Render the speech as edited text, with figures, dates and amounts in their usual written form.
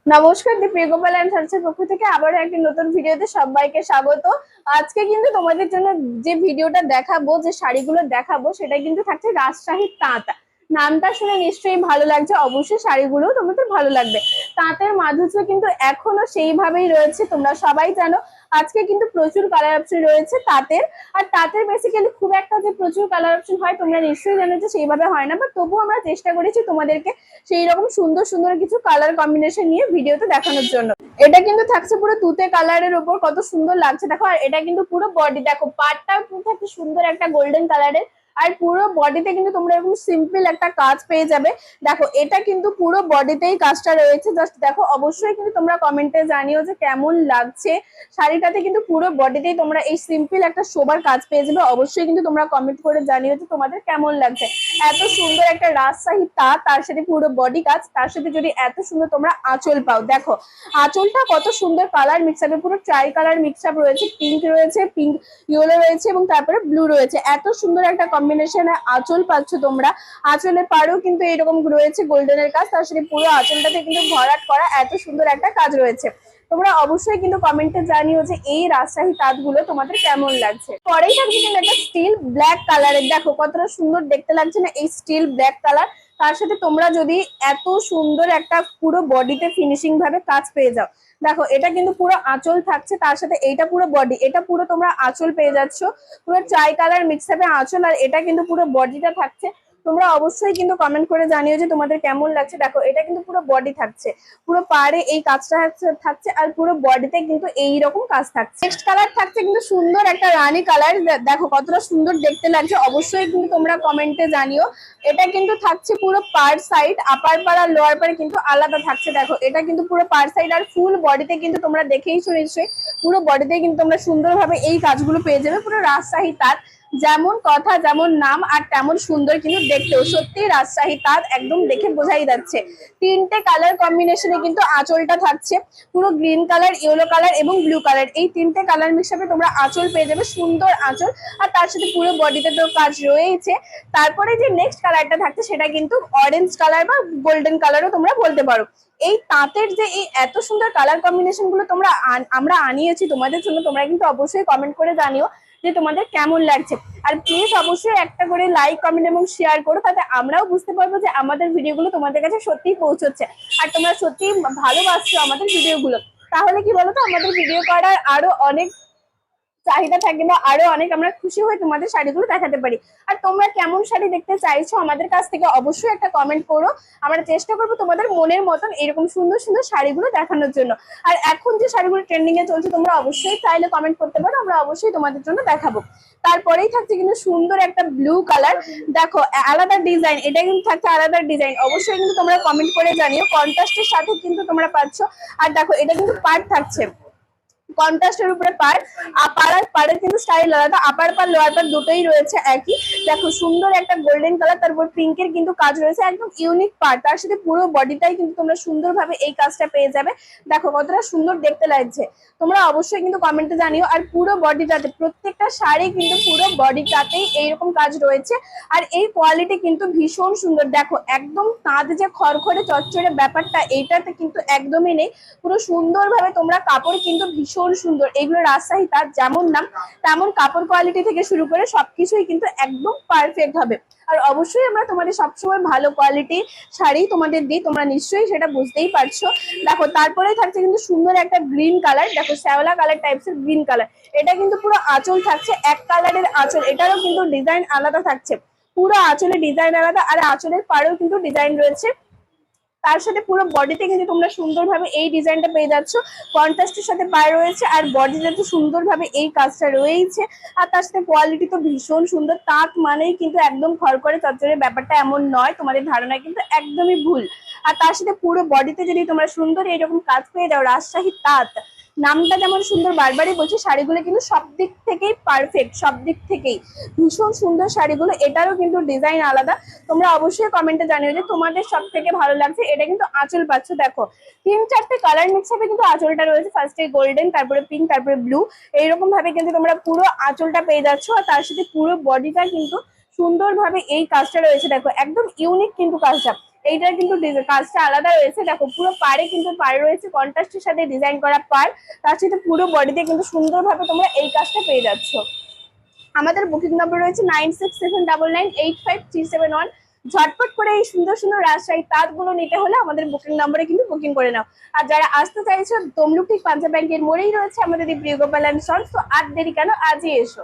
নমস্কার, দি প্রিয়গোপাল এন্ড সার্চের পক্ষ থেকে আবারও একটি নতুন ভিডিওতে সবাইকে স্বাগত। আজকে কিন্তু তোমাদের জন্য যে ভিডিওটা দেখাবো, যে শাড়িগুলো দেখাবো, সেটা কিন্তু থাকছে রাজশাহী তাঁত। নামটা শুনে নিশ্চয়ই ভালো লাগছে, অবশ্যই শাড়িগুলো তোমাদের ভালো লাগবে। তাঁতের মাধুর্য কিন্তু এখনো সেইভাবেই রয়েছে, তোমরা সবাই জানো। আজকে কিন্তু প্রচুর কালার অপশন রয়েছে তাঁতের। আর তাঁতের বেসিক্যালি খুব একটা যে প্রচুর কালার অপশন হয় তোমরা নিশ্চয়ই জানো যে সেইভাবে হয় না, বাট তবুও আমরা চেষ্টা করেছি তোমাদেরকে সেই রকম সুন্দর সুন্দর কিছু কালার কম্বিনেশন নিয়ে ভিডিওতে দেখানোর জন্য। এটা কিন্তু থাকছে পুরো তুতে কালারের উপর, কত সুন্দর লাগছে দেখো। আর এটা কিন্তু পুরো বডি দেখো, পাড়টাও কিন্তু থাকছে সুন্দর একটা গোল্ডেন কালারের। আর পুরো বডিতে কিন্তু তোমরা এরকম সিম্পল একটা কাজ পেয়ে যাবে। দেখো এটা কিন্তু পুরো বডিতেই কাজটা রয়েছে, জাস্ট দেখো। অবশ্যই কিন্তু তোমরা কমেন্টে জানিও যে কেমন লাগছে শাড়িটাতে। কিন্তু পুরো বডিতেই তোমরা এই সিম্পল একটা শোবার কাজ পেয়ে যাবে। অবশ্যই কিন্তু তোমরা কমেন্ট করে জানিও যে তোমাদের কেমন লাগছে। এত সুন্দর একটা রাজশাহী তাঁত, তার সাথে পুরো বডি কাজ, তার সাথে যদি এত সুন্দর তোমরা আঁচল পাও, দেখো আঁচলটা কত সুন্দর কালার মিক্স আপে, পুরো ট্রাই কালার মিক্স আপ রয়েছে, পিঙ্ক রয়েছে, পিঙ্ক ইয়েলো রয়েছে এবং তারপরে ব্লু রয়েছে। এত সুন্দর একটা কম্বিনেশনে আঁচল পাচ্ছ তোমরা। আঁচলের পাড়েও কিন্তু এরকম রয়েছে গোল্ডেনের কাজ, তার সাথে পুরো আঁচলটাতে কিন্তু ভরাট করা এত সুন্দর একটা কাজ রয়েছে। তোমরা অবশ্যই কিন্তু কমেন্টে জানিও যে এই রাজশাহী তাঁতগুলো তোমাদের কেমন লাগছে। পরেই থাকছে কিন্তু একটা স্টিল ব্ল্যাক কালারের, দেখো কতটা সুন্দর দেখতে লাগছে না এই স্টিল ব্ল্যাক কালার। তার সাথে তোমরা যদি এত সুন্দর একটা পুরো বডিতে ফিনিশিং ভাবে কাজ পেয়ে যাও, দেখো এটা কিন্তু পুরো আঁচল থাকছে, তার সাথে এইটা পুরো বডি, এটা পুরো তোমরা আঁচল পেয়ে যাচ্ছ। পুরো চাই কালার মিক্স আপে আঁচল, আর এটা কিন্তু পুরো বডিটা থাকছে। তোমরা অবশ্যই কিন্তু কমেন্ট করে জানিও যে তোমাদের কেমন লাগছে। দেখো এটা কিন্তু পুরো বডি থাকছে, পুরো পাড়ে এই কাজটা থাকছে, আর পুরো বডিতে কিন্তু এইরকম কাজ থাকছে। নেক্সট কালার থাকছে কিন্তু সুন্দর একটা রানী কালার, দেখো কতটা সুন্দর দেখতে লাগছে। অবশ্যই কিন্তু তোমরা কমেন্টে জানিও। এটা কিন্তু থাকছে পুরো পার সাইড, আপার পার আর লোয়ার পার কিন্তু আলাদা থাকছে। দেখো এটা কিন্তু পুরো পার সাইড, আর ফুল বডিতে কিন্তু তোমরা দেখেইছো নিশ্চয়ই, পুরো বডিতে কিন্তু তোমরা সুন্দরভাবে এই কাজগুলো পেয়ে যাবে। পুরো রাজশাহী তাঁত, যেমন কথা যেমন নাম আর তেমন সুন্দর কিন্তু দেখতেও। সত্যি রাজশাহী তাঁত, একদম দেখে বোঝাই যাচ্ছে। তিনটে কালার কম্বিনেশনে কিন্তু আঁচলটা থাকছে, পুরো গ্রিন কালার, ইয়েলো কালার এবং ব্লু কালার, এই তিনটে কালার মিশাবে তোমরা আঁচল পেয়ে যাবে, সুন্দর আঁচল। আর তার সাথে পুরো বডিতে তো কাজ রয়েছে। তারপরে যে নেক্সট কালারটা থাকছে সেটা কিন্তু অরেঞ্জ কালার বা গোল্ডেন কালারও তোমরা বলতে পারো। এই তাঁতের যে এই এত সুন্দর কালার কম্বিনেশন গুলো তোমরা আমরা আনিয়েছি তোমাদের জন্য, তোমরা কিন্তু অবশ্যই কমেন্ট করে জানিও যে তোমাদের কেমন লাগছে। আর প্লিজ অবশ্যই একটা করে লাইক, কমেন্ট এবং শেয়ার করো, তাতে আমরাও বুঝতে পারবো যে আমাদের ভিডিওগুলো তোমাদের কাছে সত্যিই পৌঁছচ্ছে আর তোমরা সত্যিই ভালোবাসছো আমাদের ভিডিওগুলো। তাহলে কি বলতো, আমাদের ভিডিও করার আরো অনেক চাহিদা থাকে বা আরো অনেক আমরা খুশি হয়ে তোমাদের শাড়িগুলো দেখাতে পারি। আর তোমরা কেমন শাড়ি দেখতে চাইছো আমাদের কাছ থেকে অবশ্যই একটা কমেন্ট করো। আমরা চেষ্টা করবো তোমাদের মনের মতন এরকম সুন্দর সুন্দর শাড়িগুলো দেখানোর জন্য। আর এখন যে শাড়িগুলো ট্রেন্ডিং এ চলছে তোমরা অবশ্যই চাইলে কমেন্ট করতে পারো, আমরা অবশ্যই তোমাদের জন্য দেখাবো। তারপরেই থাকছে কিন্তু সুন্দর একটা ব্লু কালার, দেখো আলাদা ডিজাইন, এটা কিন্তু থাকছে আলাদা ডিজাইন। অবশ্যই কিন্তু তোমরা কমেন্ট করে জানিও, কন্ট্রাস্টের সাথে কিন্তু তোমরা পাচ্ছ। আর দেখো এটা কিন্তু পার্ট থাকছে, কন্ট্রাস্টের উপরে পার, আপার আর পাড়ের কিন্তু স্টাইল আলাদা, আপার পার লোয়ার পার দুটোই রয়েছে একই। দেখো সুন্দর একটা গোল্ডেন কালার, তারপর পিঙ্কের কিন্তু কাজ রয়েছে, একদম ইউনিক পার। তার সাথে পুরো বডিটাই কিন্তু তোমরা সুন্দরভাবে এই কাজটা পেয়ে যাবে। দেখো কতটা সুন্দর দেখতে লাগছে, তোমরা অবশ্যই কিন্তু কমেন্টে জানিও। আর পুরো বডিটাতে, প্রত্যেকটা শাড়ি কিন্তু পুরো বডিটাতেই এইরকম কাজ রয়েছে। আর এই কোয়ালিটি কিন্তু ভীষণ সুন্দর, দেখো একদম তাঁত যে খড়খড়ে চচ্চড়ে ব্যাপারটা এইটাতে কিন্তু একদমই নেই। পুরো সুন্দরভাবে তোমরা কাপড় কিন্তু ভীষণ সুন্দর, এগুলো রাজশাহী তার যেমন নাম তেমন কাপড় কোয়ালিটি থেকে শুরু করে সবকিছুই কিন্তু একদম পারফেক্ট হবে। আর অবশ্যই আমরা তোমাদের সবসময় ভালো কোয়ালিটি শাড়ি তোমাদের দিই, তোমরা নিশ্চয়ই সেটা বুঝতেই পারছো। দেখো তারপরেই থাকছে কিন্তু সুন্দর একটা গ্রিন কালার, দেখো শ্যাওলা কালার টাইপস এর গ্রিন কালার। এটা কিন্তু পুরো আঁচল থাকছে, এক কালারের আঁচল, এটারও কিন্তু ডিজাইন আলাদা থাকছে। পুরো আঁচলের ডিজাইন আলাদা, আর আঁচলের পাড়েও কিন্তু ডিজাইন রয়েছে। তার সাথে পুরো বডিতে কিন্তু তোমরা সুন্দরভাবে এই ডিজাইনটা পেয়ে যাচ্ছ, কন্ট্রাস্টের সাথে পায়ে রয়েছে, আর বডিতে তো সুন্দরভাবে এই কাজটা রয়েছে। আর তার সাথে কোয়ালিটি তো ভীষণ সুন্দর। তাঁত মানেই কিন্তু একদম খড়খড়ে চচ্চড়ে ব্যাপারটা এমন নয়, তোমাদের ধারণা কিন্তু একদমই ভুল। আর তার সাথে পুরো বডিতে যদি তোমরা সুন্দর এরকম কাজ পেয়ে যাও, রাজশাহী তাঁত নামটা যেমন সুন্দর, বারবারই বলছি, শাড়িগুলো কিন্তু সব দিক থেকেই পারফেক্ট, সব দিক থেকেই ভীষণ সুন্দর শাড়িগুলো। এটারও কিন্তু ডিজাইন আলাদা। তোমরা অবশ্যই কমেন্টে জানিও যে তোমাদের সব থেকে ভালো লাগছে। এটা কিন্তু আঁচল পাচ্ছ, দেখো তিন চারটে কালার মিক্স হবে কিন্তু আঁচলটা রয়েছে, ফার্স্টে গোল্ডেন, তারপরে পিঙ্ক, তারপরে ব্লু, এইরকম ভাবে কিন্তু তোমরা পুরো আঁচলটা পেয়ে যাচ্ছ। আর তার সাথে পুরো বডিটা কিন্তু সুন্দরভাবে এই কাজটা রয়েছে, দেখো একদম ইউনিক কিন্তু কাজটা। এইটার কিন্তু কাজটা আলাদা রয়েছে। দেখো পুরো পাড়ে কিন্তু পাড় রয়েছে কন্ট্রাস্টের সাথে ডিজাইন করা পাড়, তার সাথে পুরো বডিতে কিন্তু সুন্দরভাবে তোমরা এই কাজটা পেয়ে যাচ্ছ। আমাদের বুকিং নম্বর রয়েছে 9679985371। ঝটপট করে এই সুন্দর সুন্দর রাজশাহী তাঁতগুলো নিতে হলে আমাদের বুকিং নম্বরে কিন্তু বুকিং করে নাও। আর যারা আসতে চাইছো, তমলুক ঠিক পাঞ্জাব ব্যাংকের মোড়েই রয়েছে আমাদের এই প্রিয় গোপাল অ্যান্ড সন্স। তো আর দেরি কেন, আজই এসো।